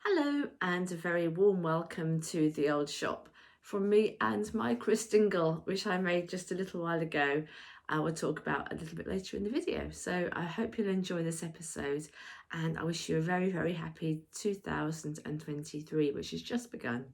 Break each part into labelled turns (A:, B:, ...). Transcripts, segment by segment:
A: Hello and a very warm welcome to the old shop from me and my Christingle, which I made just a little while ago. I will talk about a little bit later in the video. So I hope you'll enjoy this episode and I wish you a very, very happy 2023, which has just begun.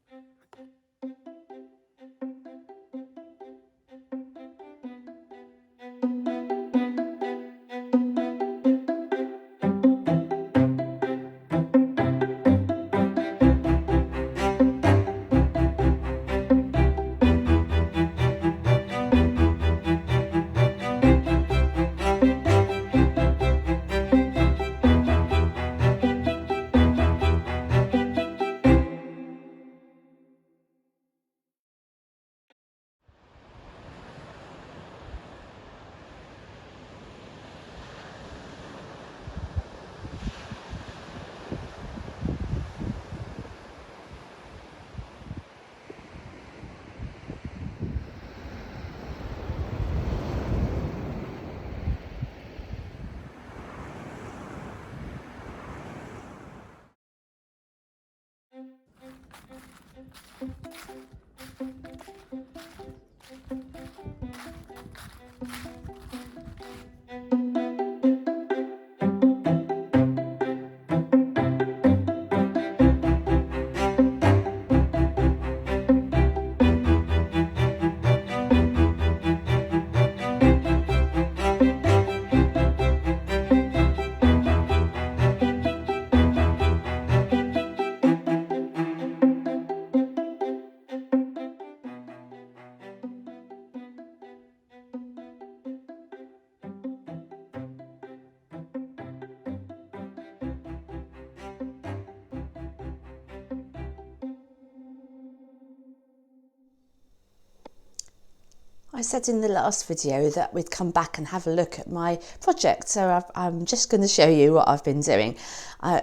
A: I said in the last video that we'd come back and have a look at my project, so I'm just going to show you what I've been doing.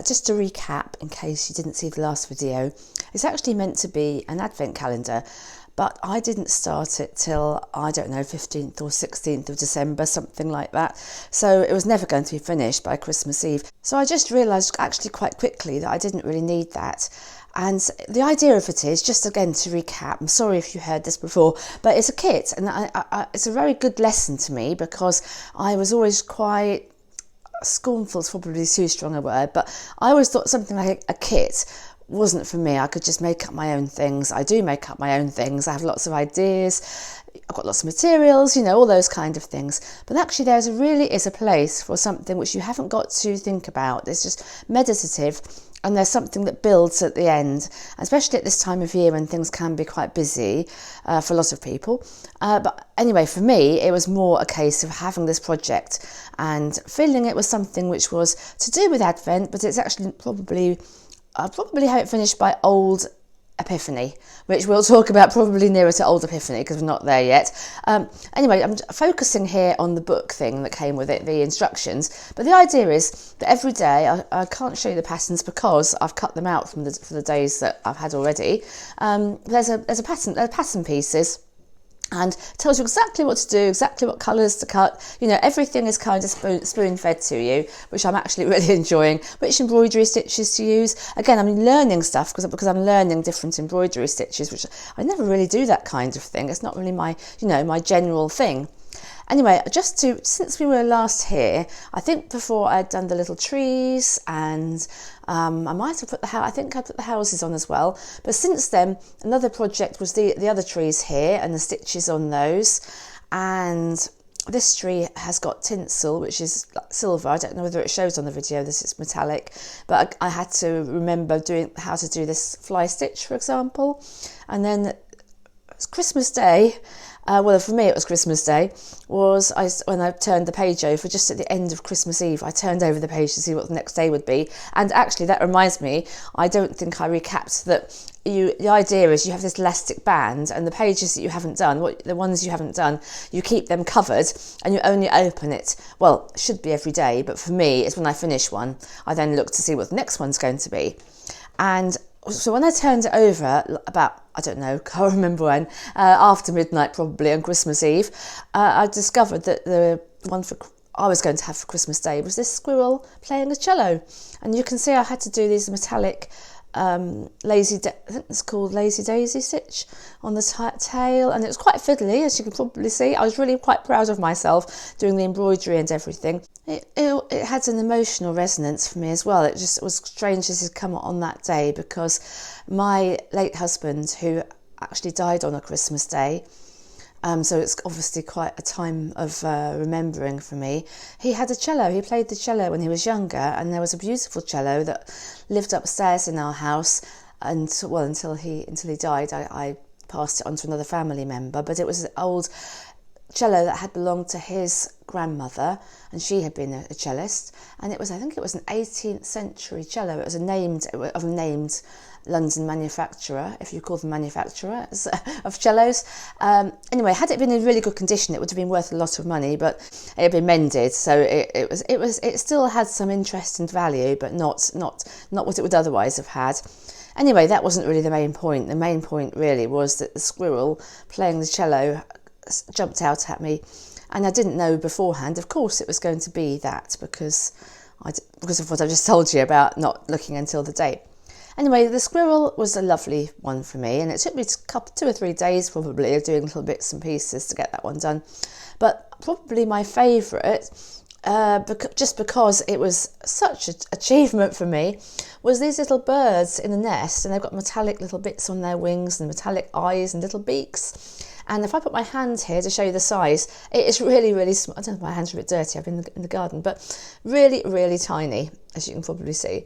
A: Just to recap, in case you didn't see the last video, it's actually meant to be an advent calendar, but I didn't start it till, I don't know, 15th or 16th of December, something like that. So it was never going to be finished by Christmas Eve. So I just realised actually quite quickly that I didn't really need that. And the idea of it is, just again to recap, I'm sorry if you heard this before, but it's a kit, and it's a very good lesson to me because I was always quite scornful, is probably too strong a word, but I always thought something like a kit wasn't for me. I could just make up my own things. I do make up my own things. I have lots of ideas. I've got lots of materials, you know, all those kind of things. But actually really is a place for something which you haven't got to think about. It's just meditative. And there's something that builds at the end, especially at this time of year when things can be quite busy for a lot of people. But anyway, for me, it was more a case of having this project and feeling it was something which was to do with Advent, but it's actually probably how it finished by Old Epiphany, which we'll talk about probably nearer to Old Epiphany because we're not there yet. Anyway, I'm focusing here on the book thing that came with it, the instructions. But the idea is that every day, I can't show you the patterns because I've cut them out for the days that I've had already. There's a pattern, there are pattern pieces. And tells you exactly what to do, exactly what colours to cut. You know, everything is kind of spoon-fed to you, which I'm actually really enjoying. Which embroidery stitches to use. Again, I'm learning stuff because I'm learning different embroidery stitches, which I never really do that kind of thing. It's not really my general thing. Anyway, since we were last here, I think before I'd done the little trees and I might have I think I put the houses on as well. But since then, another project was the other trees here and the stitches on those. And this tree has got tinsel, which is like silver. I don't know whether it shows on the video, this is metallic. But I had to remember how to do this fly stitch, for example. And then it's Christmas Day. Well, for me it was Christmas Day, when I turned the page over, just at the end of Christmas Eve, I turned over the page to see what the next day would be. And actually that reminds me, I don't think I recapped that the idea is you have this elastic band and the pages that you haven't done, the ones you haven't done, you keep them covered and you only open it. Well, it should be every day, but for me, it's when I finish one, I then look to see what the next one's going to be. And so when I turned it over, about, I don't know, can't remember when, after midnight probably on Christmas Eve, I discovered that the one I was going to have for Christmas Day was this squirrel playing a cello. And you can see I had to do these metallic I think it's called Lazy Daisy stitch on the tail, and it was quite fiddly, as you can probably see. I was really quite proud of myself doing the embroidery and everything. It had an emotional resonance for me as well. It was strange as it had come on that day, because my late husband, who actually died on a Christmas day, so it's obviously quite a time of remembering for me. He had a cello. He played the cello when he was younger, and there was a beautiful cello that lived upstairs in our house, and until he died. I passed it on to another family member, but it was an old cello that had belonged to his grandmother, and she had been a cellist, and I think it was an 18th century cello. It was a named London manufacturer, if you call them manufacturers of cellos. Anyway, had it been in really good condition, it would have been worth a lot of money, but it had been mended, so it still had some interest and value, but not what it would otherwise have had. Anyway, that wasn't really the main point. The main point really was that the squirrel playing the cello jumped out at me, and I didn't know beforehand, of course, it was going to be that, because of what I just told you about not looking until the day. Anyway, the squirrel was a lovely one for me, and it took me 2 or 3 days probably of doing little bits and pieces to get that one done. But probably my favourite, just because it was such an achievement for me, was these little birds in the nest, and they've got metallic little bits on their wings and metallic eyes and little beaks. And if I put my hand here to show you the size, it is really, really small. I don't know if my hands are a bit dirty, I've been in the garden, but really, really tiny, as you can probably see.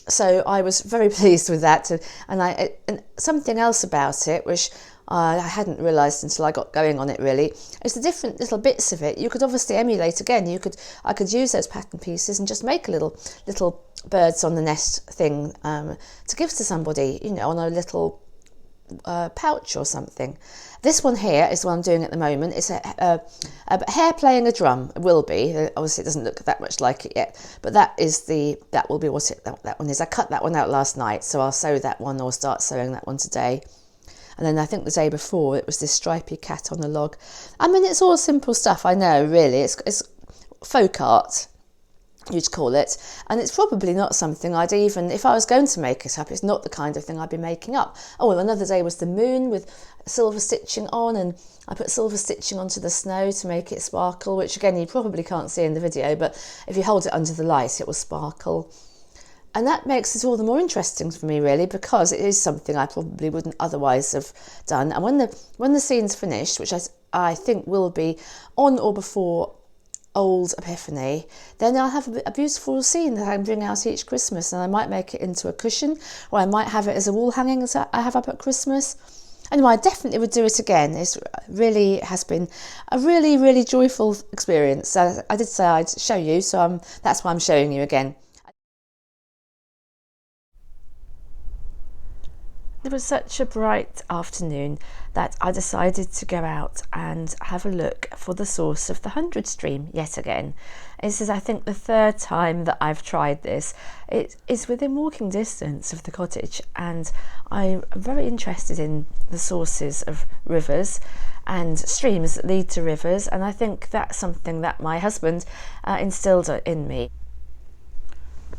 A: So I was very pleased with that, and something else about it, which I hadn't realised until I got going on it really, is the different little bits of it. You could obviously emulate again. I could use those pattern pieces and just make a little birds on the nest thing to give to somebody, on a little pouch or something. This one here is what I'm doing at the moment. It's a hare playing a drum. It will be. Obviously, it doesn't look that much like it yet, but that will be what that one is. I cut that one out last night, so I'll sew that one, or start sewing that one today. And then I think the day before it was this stripy cat on a log. I mean, it's all simple stuff. I know, really. It's folk art, you'd call it, and it's probably not something I'd even, if I was going to make it up, it's not the kind of thing I'd be making up. Oh, well, another day was the moon with silver stitching on, and I put silver stitching onto the snow to make it sparkle, which again you probably can't see in the video, but if you hold it under the light it will sparkle. And that makes it all the more interesting for me really, because it is something I probably wouldn't otherwise have done. And when the scene's finished, which I think will be on or before Old Epiphany, then I'll have a beautiful scene that I can bring out each Christmas, and I might make it into a cushion, or I might have it as a wall hanging as I have up at Christmas. Anyway, I definitely would do it again. It really has been a really, really joyful experience. I did say I'd show you, so that's why I'm showing you again. It was such a bright afternoon that I decided to go out and have a look for the source of the 100 stream yet again. This is, I think, the 3rd time that I've tried this. It is within walking distance of the cottage, and I'm very interested in the sources of rivers and streams that lead to rivers, and I think that's something that my husband instilled in me.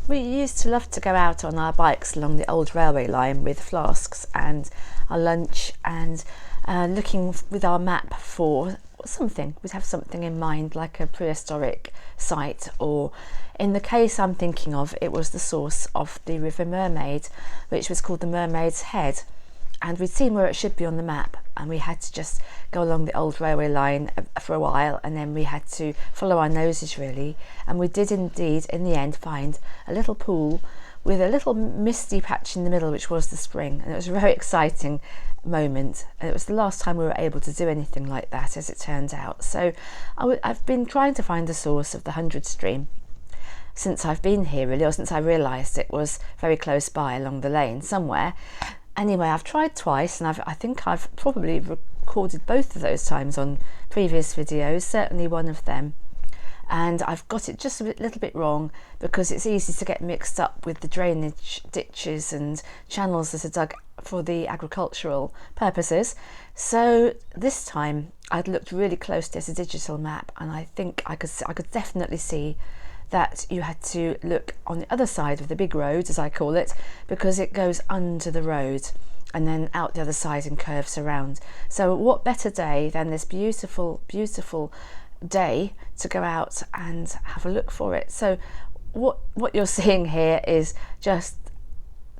A: We used to love to go out on our bikes along the old railway line with flasks and our lunch, and looking with our map for something. We'd have something in mind, like a prehistoric site, or in the case I'm thinking of, it was the source of the River Mermaid, which was called the Mermaid's Head. And we'd seen where it should be on the map, and we had to just go along the old railway line for a while, and then we had to follow our noses really, and we did indeed in the end find a little pool with a little misty patch in the middle, which was the spring, and it was a very exciting moment, and it was the last time we were able to do anything like that, as it turned out. So I've been trying to find the source of the 100 stream since I've been here really, or since I realised it was very close by along the lane somewhere. Anyway, I've tried twice, and I think I've probably recorded both of those times on previous videos, certainly one of them. And I've got it just a little bit wrong, because it's easy to get mixed up with the drainage ditches and channels that are dug for the agricultural purposes. So this time I'd looked really closely at a digital map, and I think I could definitely see that you had to look on the other side of the big road, as I call it, because it goes under the road and then out the other side and curves around. So what better day than this beautiful, beautiful day to go out and have a look for it. So what you're seeing here is just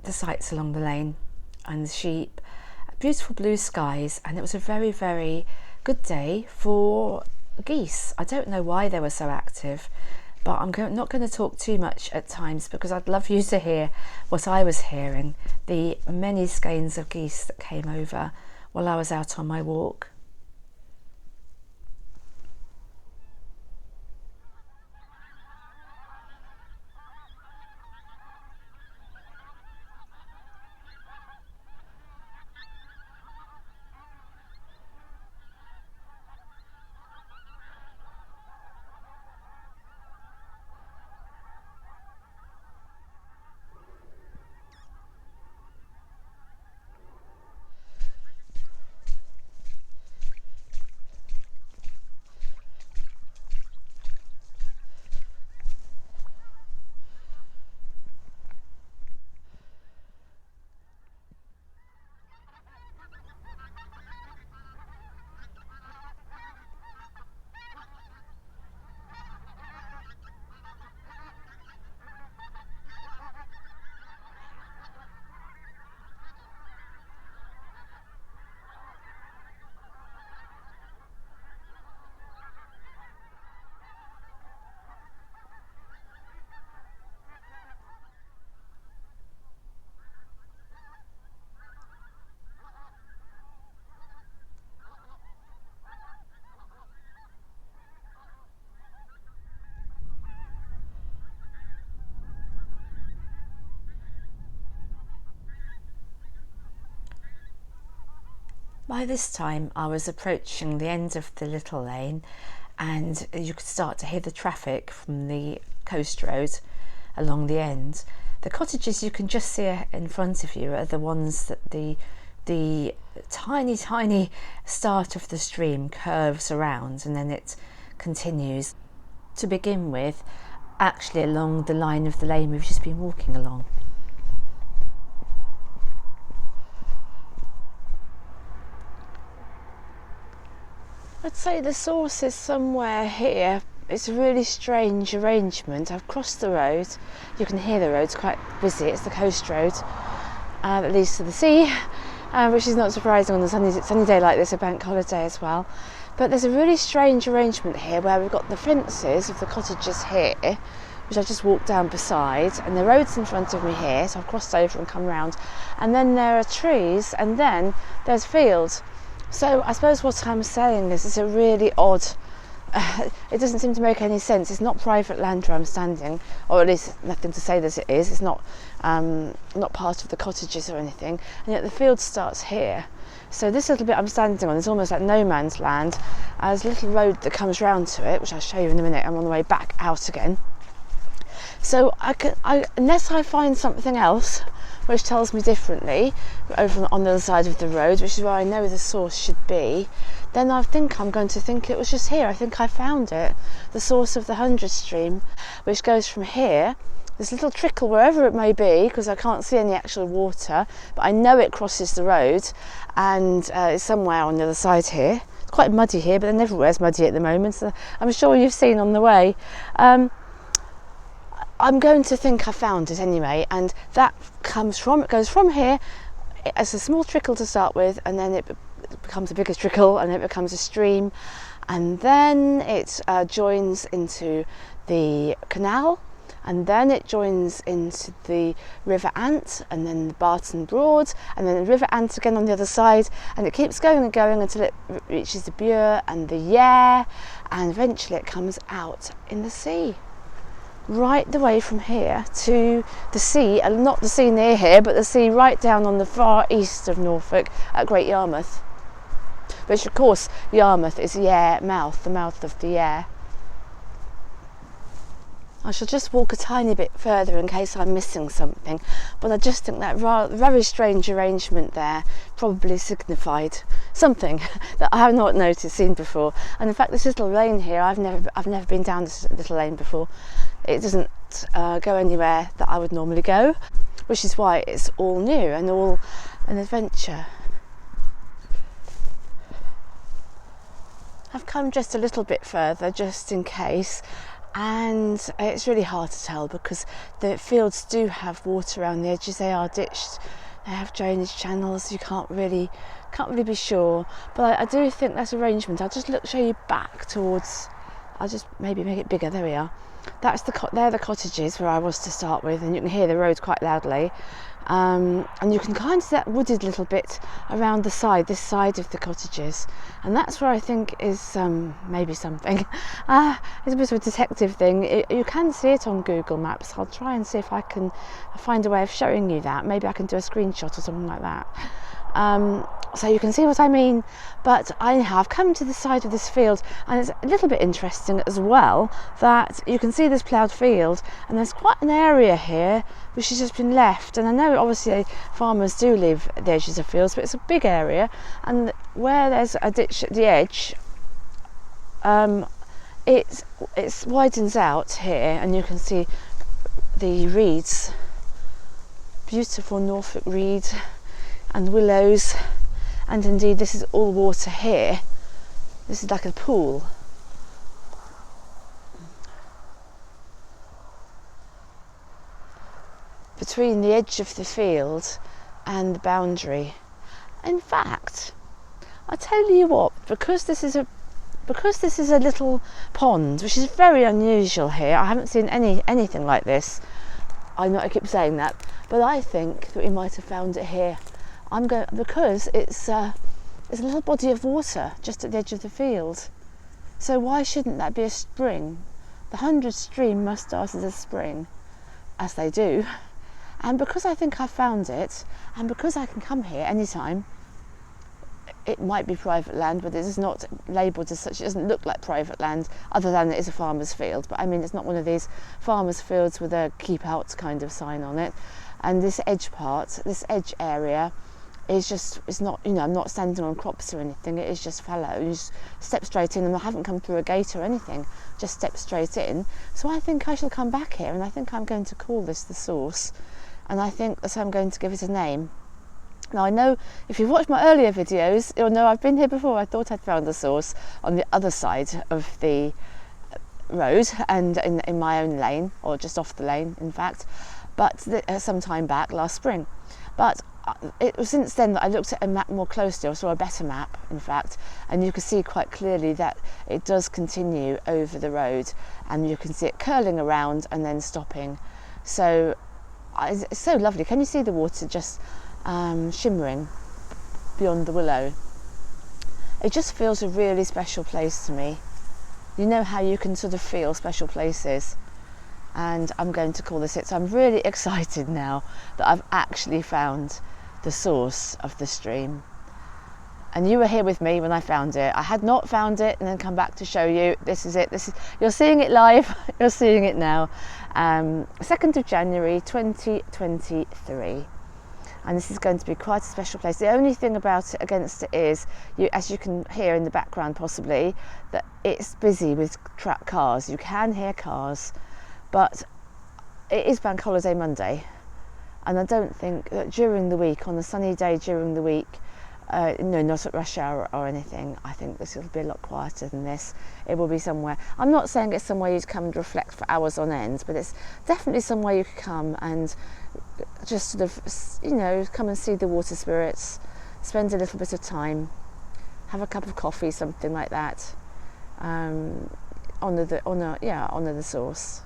A: the sights along the lane and the sheep, beautiful blue skies, and it was a very, very good day for geese. I don't know why they were so active, but I'm not going to talk too much at times because I'd love you to hear what I was hearing, the many skeins of geese that came over while I was out on my walk. By this time I was approaching the end of the little lane, and you could start to hear the traffic from the coast road along the end. The cottages you can just see in front of you are the ones that the tiny start of the stream curves around, and then it continues to begin with actually along the line of the lane we've just been walking along. I'd say the source is somewhere here. It's a really strange arrangement. I've crossed the road. You can hear the road's quite busy. It's the coast road that leads to the sea, which is not surprising on a sunny day like this, a bank holiday as well. But there's a really strange arrangement here where we've got the fences of the cottages here, which I just walked down beside, and the road's in front of me here, so I've crossed over and come round. And then there are trees, and then there's fields. So I suppose what I'm saying is it's a really odd, it doesn't seem to make any sense. It's not private land where I'm standing, or at least nothing to say that it is. It's not part of the cottages or anything, and yet the field starts here. So this little bit I'm standing on is almost like no man's land. There's a little road that comes round to it, which I'll show you in a minute. I'm on the way back out again. So unless I find something else which tells me differently over on the other side of the road, which is where I know the source should be, then I think I'm going to think it was just here. I think I found it, the source of the 100 stream, which goes from here, this little trickle wherever it may be, because I can't see any actual water, but I know it crosses the road, and it's somewhere on the other side here. It's quite muddy here, but then everywhere's muddy at the moment, so I'm sure you've seen on the way. I'm going to think I found it anyway, and it goes from here as a small trickle to start with, and then it becomes a bigger trickle, and it becomes a stream, and then it joins into the canal, and then it joins into the River Ant, and then the Barton Broad, and then the River Ant again on the other side, and it keeps going and going until it reaches the Bure and the Yare, and eventually it comes out in the sea. Right the way from here to the sea, and not the sea near here, but the sea right down on the far east of Norfolk at Great Yarmouth, which of course Yarmouth is Yare mouth, the mouth of the Yare. I shall just walk a tiny bit further in case I'm missing something, but I just think that very strange arrangement there probably signified something that I have not seen before. And in fact, this little lane here, I've never been down this little lane before. It doesn't go anywhere that I would normally go, which is why it's all new and all an adventure. I've come just a little bit further just in case, and it's really hard to tell because the fields do have water around the edges. They are ditched, they have drainage channels, you can't really be sure, but I do think that arrangement. I'll just show you back towards, I'll just maybe make it bigger. There we are. They're the cottages where I was to start with, and you can hear the road quite loudly. And you can kind of see that wooded little bit around this side of the cottages, and that's where I think is maybe something. It's a bit of a detective thing. You can see it on Google Maps. I'll try and see if I can find a way of showing you that. Maybe I can do a screenshot or something like that. So you can see what I mean. But I have come to the side of this field, and it's a little bit interesting as well that you can see this ploughed field, and there's quite an area here which has just been left. And I know obviously farmers do leave the edges of fields, but it's a big area, and where there's a ditch at the edge, it widens out here, and you can see the reeds, beautiful Norfolk reed and willows, and indeed this is all water here. This is like a pool. Between the edge of the field and the boundary. In fact, I tell you what, because this is a little pond, which is very unusual here. I haven't seen anything like this. I keep saying that, but I think that we might have found it here. Because it's a little body of water just at the edge of the field. So why shouldn't that be a spring? The 100 stream must start as a spring, as they do. And because I think I found it, and because I can come here anytime, it might be private land, but it is not labelled as such. It doesn't look like private land, other than it is a farmer's field. But I mean, it's not one of these farmer's fields with a keep out kind of sign on it. And this edge part, this edge area, it's not, I'm not standing on crops or anything. It is just fallow. You just step straight in, and I haven't come through a gate or anything. Just step straight in. So I think I shall come back here, and I think I'm going to call this the source, and I think that I'm going to give it a name. Now I know if you've watched my earlier videos, you'll know I've been here before. I thought I'd found the source on the other side of the road and in my own lane, or just off the lane, in fact. But some time back, last spring. But it was since then that I looked at a map more closely, or saw a better map in fact, and you can see quite clearly that it does continue over the road, and you can see it curling around and then stopping. So it's so lovely. Can you see the water just shimmering beyond the willow? It just feels a really special place to me. You know how you can sort of feel special places, and I'm going to call this it. So I'm really excited now that I've actually found the source of the stream, and you were here with me when I found it. I had not found it and then come back to show you. This is it. You're seeing it live. You're seeing it now. 2nd of January 2023, and this is going to be quite a special place. The only thing about it against it is, as you can hear in the background possibly, that it's busy with cars. You can hear cars, but it is Bank Holiday Monday, and I don't think that during the week, on a sunny day during the week, no, not at rush hour or anything, I think this will be a lot quieter than this. It will be somewhere, I'm not saying it's somewhere you'd come and reflect for hours on end, but it's definitely somewhere you could come and just sort of, come and see the water spirits, spend a little bit of time, have a cup of coffee, something like that. Honour the source.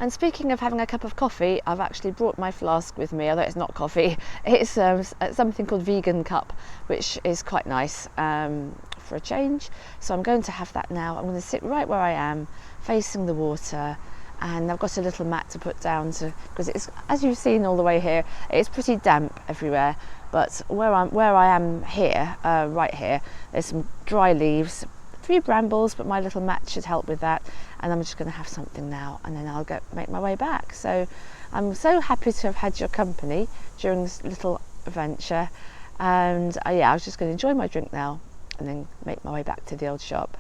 A: And speaking of having a cup of coffee, I've actually brought my flask with me, although it's not coffee. It's something called vegan cup, which is quite nice for a change. So I'm going to have that now. I'm going to sit right where I am, facing the water, and I've got a little mat to put down because it's, as you've seen all the way here, it's pretty damp everywhere. But where I am here, right here, there's some dry leaves few brambles, but my little mat should help with that. And I'm just going to have something now, and then I'll make my way back. So I'm so happy to have had your company during this little adventure. And yeah, I was just going to enjoy my drink now and then make my way back to the old shop.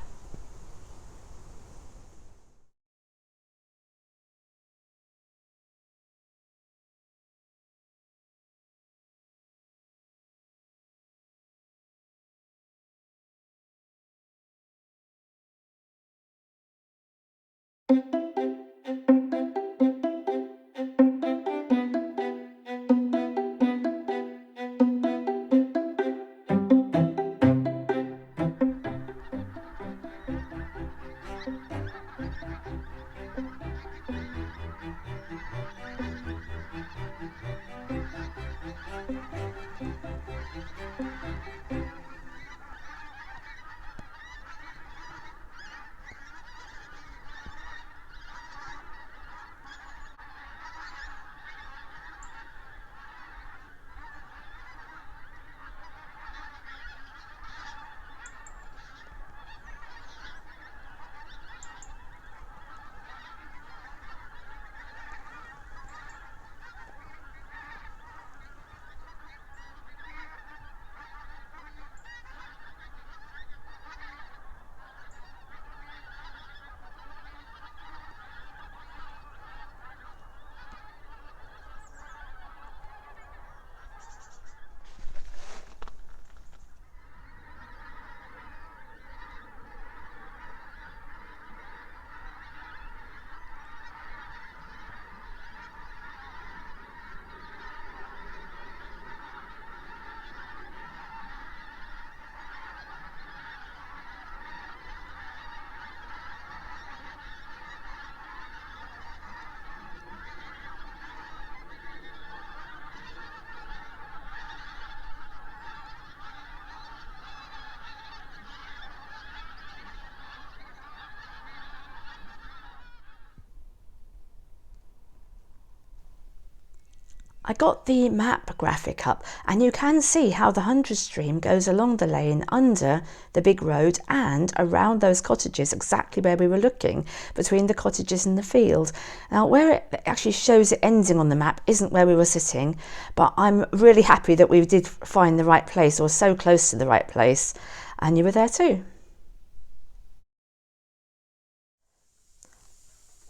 A: I got the map graphic up, and you can see how the Hundred Stream goes along the lane under the big road and around those cottages, exactly where we were looking, between the cottages and the field. Now, where it actually shows it ending on the map isn't where we were sitting, but I'm really happy that we did find the right place, or so close to the right place, and you were there too.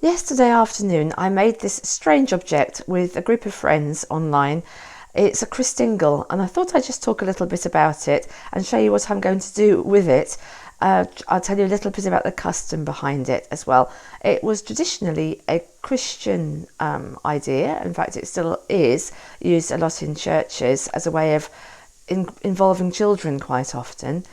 A: Yesterday afternoon I made this strange object with a group of friends online. It's a Christingle, and I thought I'd just talk a little bit about it and show you what I'm going to do with it. I'll tell you a little bit about the custom behind it as well. It was traditionally a Christian idea. In fact, it still is used a lot in churches as a way of involving children quite often.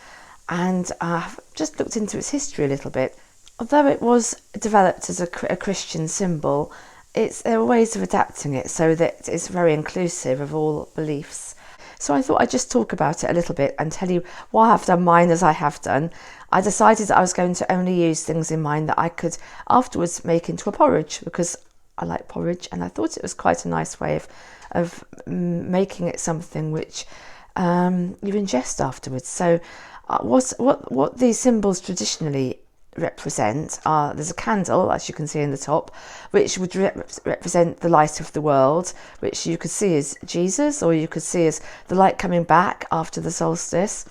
A: And I've just looked into its history a little bit. Although it was developed as a Christian symbol, there are ways of adapting it so that it's very inclusive of all beliefs. So I thought I'd just talk about it a little bit and tell you why I've done mine as I have done. I decided that I was going to only use things in mine that I could afterwards make into a porridge, because I like porridge, and I thought it was quite a nice way of making it something which you ingest afterwards. So what these symbols traditionally represent there's a candle, as you can see in the top, which would represent the light of the world, which you could see as Jesus, or you could see as the light coming back after the solstice.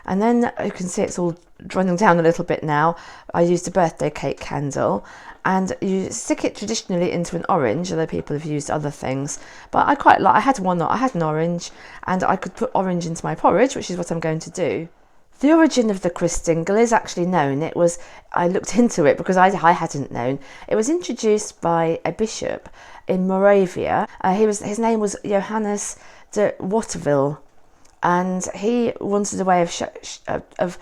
A: And then you can see it's all running down a little bit now. I used a birthday cake candle, and you stick it traditionally into an orange, although people have used other things, but I quite like, I had an orange, and I could put orange into my porridge, which is what I'm going to do. The origin of the Christingle is actually known. I looked into it because I hadn't known. It was introduced by a bishop in Moravia. His name was Johannes de Waterville, and he wanted a way of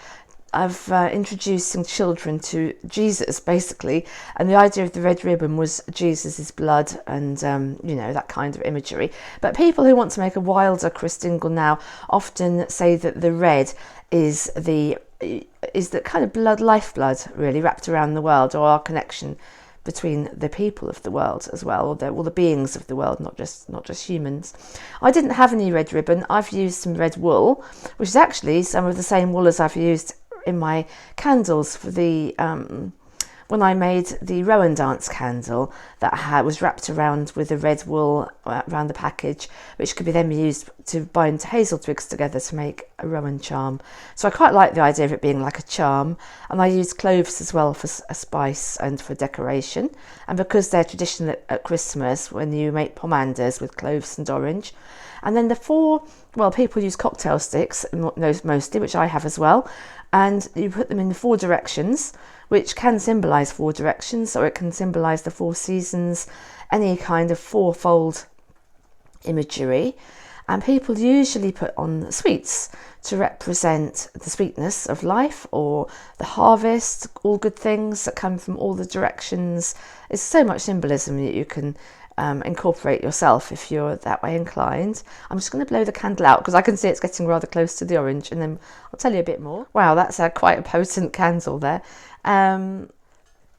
A: introducing children to Jesus, basically. And the idea of the red ribbon was Jesus's blood and that kind of imagery. But people who want to make a wilder Christingle now often say that the red is the kind of lifeblood, really, wrapped around the world, or our connection between the people of the world as well, or all the beings of the world, not just humans. I didn't have any red ribbon. I've used some red wool, which is actually some of the same wool as I've used in my candles for the when I made the Rowan dance candle that was wrapped around with a red wool around the package, which could be then used to bind hazel twigs together to make a Rowan charm. So I quite like the idea of it being like a charm, and I use cloves as well for a spice and for decoration. And because they're traditional at Christmas, when you make pomanders with cloves and orange. And then the four, well, people use cocktail sticks mostly, which I have as well, and you put them in the four directions, which can symbolise 4 directions, or it can symbolise the 4 seasons, any kind of fourfold imagery. And people usually put on sweets to represent the sweetness of life or the harvest, all good things that come from all the directions. It's so much symbolism that you can incorporate yourself if you're that way inclined. I'm just going to blow the candle out because I can see it's getting rather close to the orange, and then I'll tell you a bit more. Wow, that's quite a potent candle there.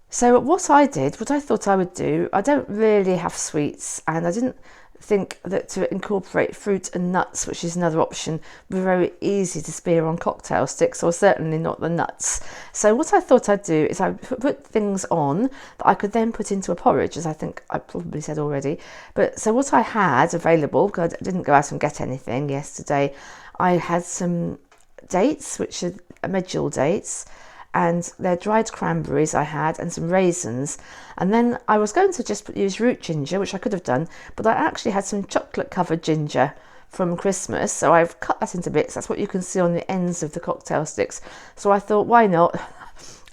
A: So what I thought I would do, I don't really have sweets, and I didn't think that to incorporate fruit and nuts, which is another option, would be very easy to spear on cocktail sticks, or certainly not the nuts. So what I thought I'd do is I put things on that I could then put into a porridge, as I think I probably said already. But so what I had available, because I didn't go out and get anything yesterday, I had some dates, which are medjool dates, and they're dried cranberries I had, and some raisins. And then I was going to just use root ginger, which I could have done, but I actually had some chocolate covered ginger from Christmas, so I've cut that into bits. That's what you can see on the ends of the cocktail sticks. So I thought, why not?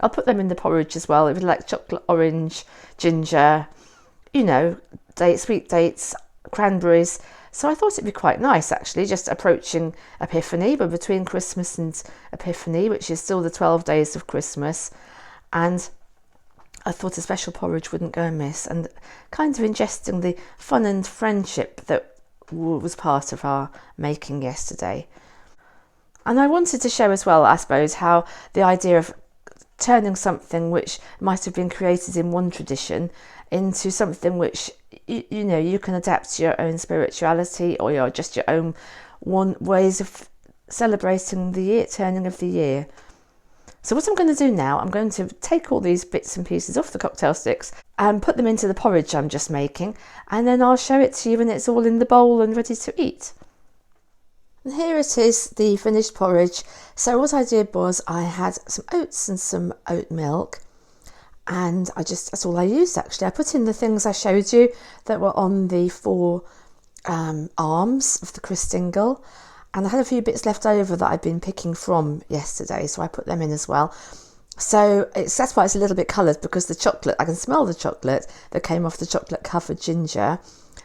A: I'll put them in the porridge as well. It would like chocolate, orange, ginger, you know, sweet dates, cranberries. So I thought it'd be quite nice, actually, just approaching Epiphany, but between Christmas and Epiphany, which is still the 12 days of Christmas. And I thought a special porridge wouldn't go amiss, and kind of ingesting the fun and friendship that was part of our making yesterday. And I wanted to show as well, I suppose, how the idea of turning something which might have been created in one tradition into something which you know you can adapt to your own spirituality, or your own ways of celebrating the year, turning of the year. So what I'm going to do now, I'm going to take all these bits and pieces off the cocktail sticks and put them into the porridge I'm just making, and then I'll show it to you when it's all in the bowl and ready to eat. And here it is, the finished porridge. So what I did was I had some oats and some oat milk, and that's all I used actually. I put in the things I showed you that were on the 4 arms of the Christingle, and I had a few bits left over that I'd been picking from yesterday, so I put them in as well. So that's why it's a little bit coloured, because the chocolate, I can smell the chocolate that came off the chocolate covered ginger,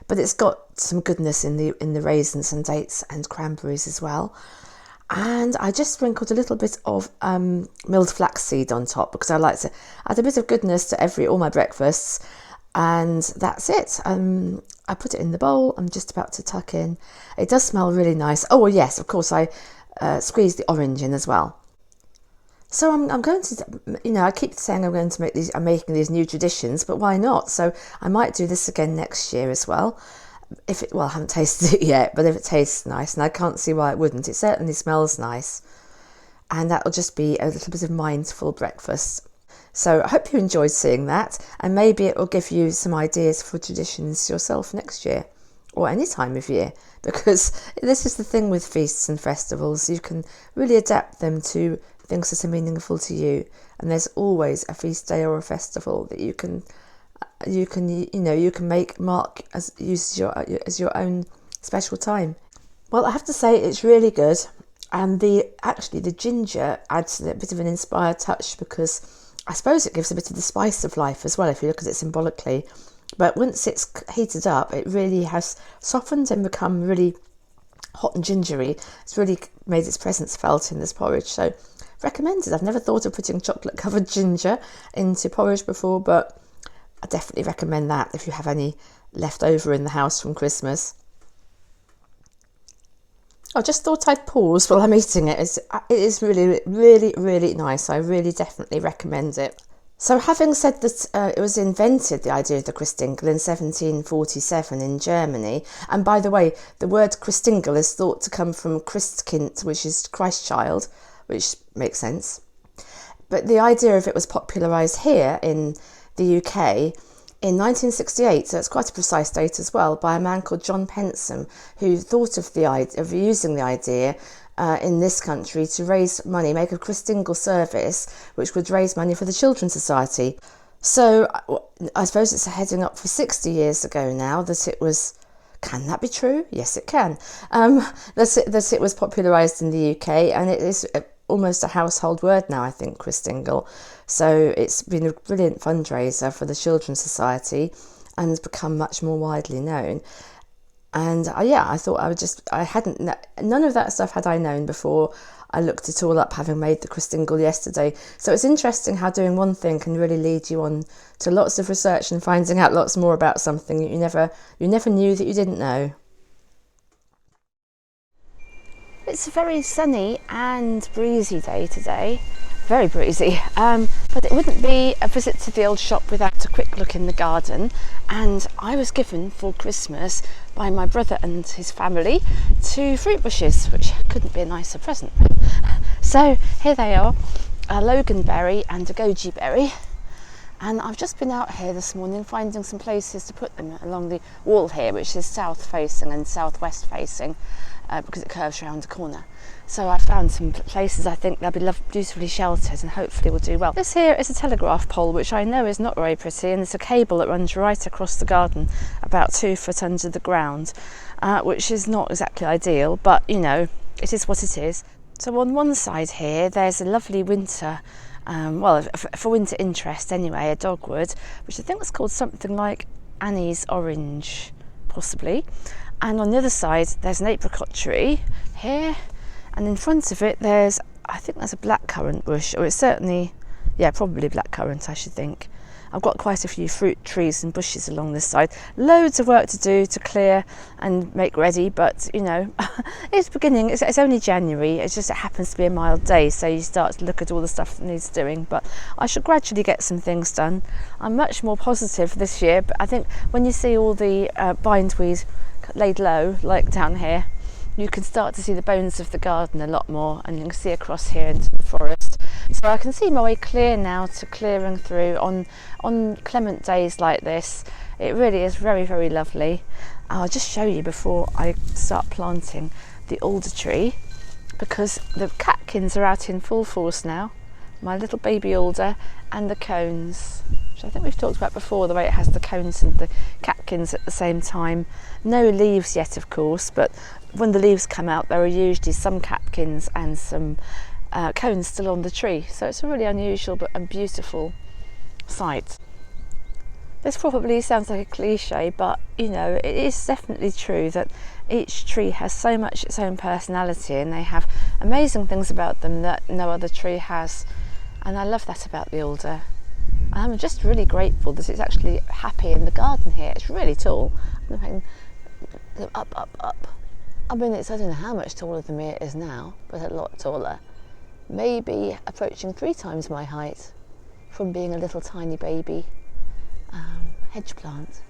A: but it's got some goodness in the raisins and dates and cranberries as well. And I just sprinkled a little bit of milled flaxseed on top, because I like to add a bit of goodness to all my breakfasts. And that's it. I put it in the bowl. I'm just about to tuck in. It does smell really nice. Oh, well, yes, of course, I squeezed the orange in as well. So I'm going to, I keep saying I'm making these new traditions, but why not? So I might do this again next year as well. I haven't tasted it yet, but if it tastes nice, and I can't see why it wouldn't, it certainly smells nice. And that'll just be a little bit of mindful breakfast. So I hope you enjoyed seeing that, and maybe it will give you some ideas for traditions yourself next year, or any time of year, because this is the thing with feasts and festivals. You can really adapt them to things that are meaningful to you, and there's always a feast day or a festival that you can mark as your own special time. Well, I have to say it's really good, and the ginger adds a bit of an inspired touch, because I suppose it gives a bit of the spice of life as well if you look at it symbolically. But once it's heated up, it really has softened and become really hot and gingery. It's really made its presence felt in this porridge. So recommended. I've never thought of putting chocolate covered ginger into porridge before, but I definitely recommend that if you have any left over in the house from Christmas. I just thought I'd pause while I'm eating it. It is really, really, really nice. I really definitely recommend it. So having said that it was invented, the idea of the Christingle, in 1747 in Germany. And by the way, the word Christingle is thought to come from Christkind, which is Christ child, which makes sense. But the idea of it was popularised here in the UK in 1968, so it's quite a precise date as well, by a man called John Pensome, who thought of the idea of using the idea in this country to raise money, make a Christingle service which would raise money for the Children's Society. So I suppose it's heading up for 60 years ago now that it was. Can that be true? Yes, it can. That it was popularised in the UK, and it is almost a household word now, I think, Christingle. So it's been a brilliant fundraiser for the Children's Society and has become much more widely known. And I thought none of that stuff had I known before I looked it all up, having made the Christingle yesterday. So it's interesting how doing one thing can really lead you on to lots of research and finding out lots more about something that you never knew that you didn't know. It's a very sunny and breezy day today, very breezy, but it wouldn't be a visit to the old shop without a quick look in the garden. And I was given for Christmas by my brother and his family 2 fruit bushes, which couldn't be a nicer present. So here they are, a loganberry and a goji berry. And I've just been out here this morning finding some places to put them along the wall here, which is south facing and southwest facing, because it curves around a corner. So I found some places I think they'll be beautifully sheltered and hopefully will do well. This here is a telegraph pole, which I know is not very pretty, and it's a cable that runs right across the garden, about 2 foot under the ground, which is not exactly ideal, but you know, it is what it is. So on one side here, there's a lovely winter, for winter interest anyway, a dogwood, which I think was called something like Annie's Orange, possibly. And on the other side, there's an apricot tree here, and in front of it, I think there's a blackcurrant bush, or it's certainly, probably blackcurrant, I should think. I've got quite a few fruit trees and bushes along this side. Loads of work to do to clear and make ready, but you know, it's beginning. It's only January. It happens to be a mild day, so you start to look at all the stuff that needs doing. But I should gradually get some things done. I'm much more positive this year, but I think when you see all the bindweed laid low, like down here, you can start to see the bones of the garden a lot more, and you can see across here into the forest. So I can see my way clear now to clearing through on clement days like this. It really is very, very lovely. I'll just show you before I start planting the alder tree, because the catkins are out in full force now. My little baby alder and the cones, which I think we've talked about before, the way it has the cones and the catkins at the same time. No leaves yet, of course, but when the leaves come out, there are usually some catkins and some cones still on the tree. So it's a really unusual and beautiful sight. This probably sounds like a cliche, but you know, it is definitely true that each tree has so much its own personality, and they have amazing things about them that no other tree has. And I love that about the alder. I'm just really grateful that it's actually happy in the garden here. It's really tall. I can go up, up, up. I mean, I don't know how much taller than me it is now, but a lot taller. Maybe approaching 3 times my height from being a little tiny baby hedge plant.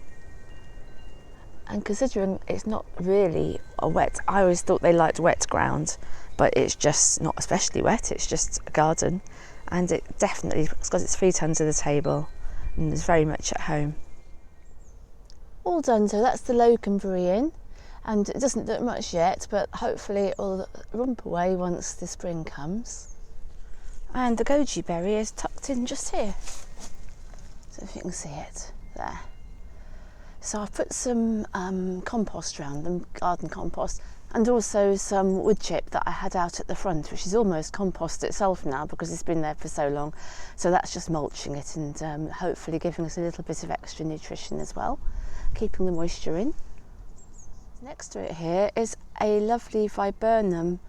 A: And considering it's not really a wet, I always thought they liked wet ground, but it's just not especially wet, it's just a garden. And it's got its feet under the table and is very much at home. All done, so that's the loganberry in, and it doesn't look much yet, but hopefully it will romp away once the spring comes. And the goji berry is tucked in just here, so if you can see it there. So I've put some compost around them, garden compost, and also some wood chip that I had out at the front, which is almost compost itself now because it's been there for so long. So that's just mulching it and hopefully giving us a little bit of extra nutrition as well, keeping the moisture in. Next to it here is a lovely viburnum,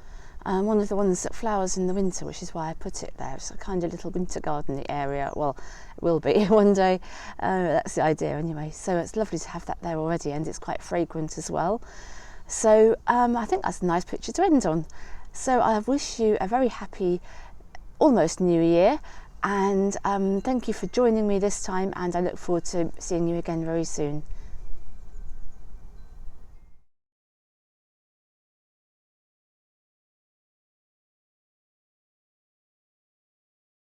A: one of the ones that flowers in the winter, which is why I put it there. It's a kind of little winter garden area. Well, it will be one day. That's the idea anyway. So it's lovely to have that there already, and it's quite fragrant as well. So I think that's a nice picture to end on. So I wish you a very happy, almost New Year, and thank you for joining me this time, and I look forward to seeing you again very soon.